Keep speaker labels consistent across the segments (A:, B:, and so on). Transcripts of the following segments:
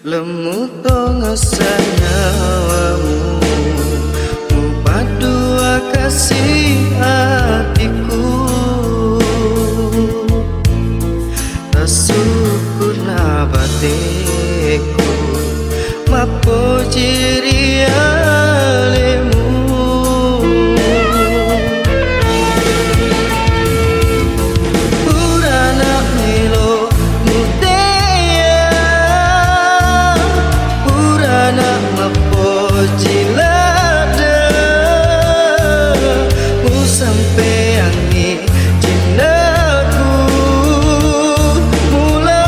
A: Lemu to ngesanyawamu Mupadua kasih hatiku Tasukuna bateku Mapo jiria lemu Purana melo mutea Purana mapo jilada Mu sampai angi cintaku Mula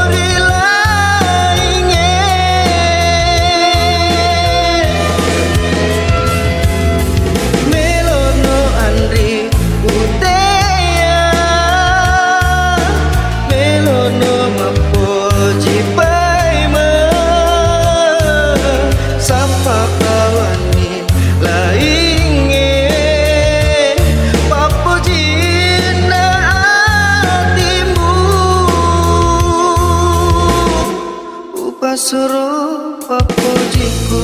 A: ori lainnya Melono andri utea Melono mapo jipaima Sapa kawani lainnya Papo jina hatimu Upasoro papo jiku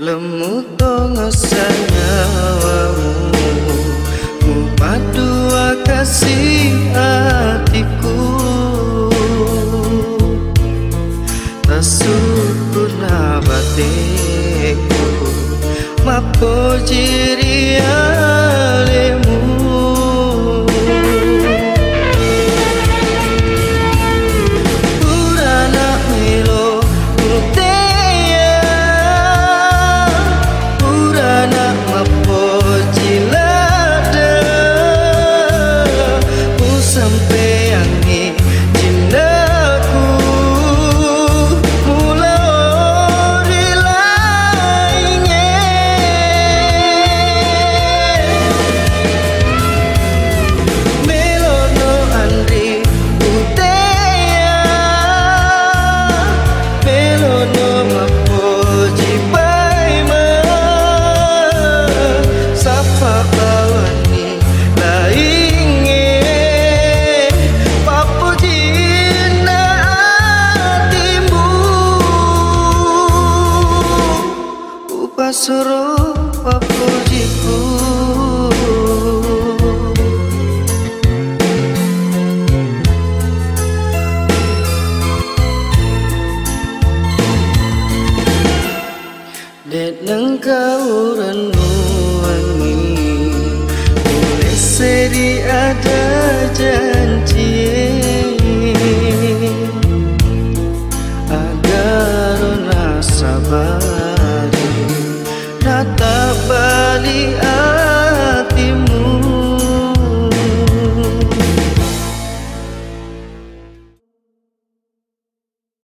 A: Lemu to ngesanyawamu Mupadua kasih hatiku Tasukuna bateku Mapo jiria lemu Purana melo mutea Purana mapo jilada Mu sampai angi cintaku Mula ori lainnya Melono andri utea Melono mapo jipaima Sapa kawani lainnya Papo jina hatimu Upasoro papo jiku Dek nang kau renungi Boleh seri ada janji Agar ona sabari Nata bali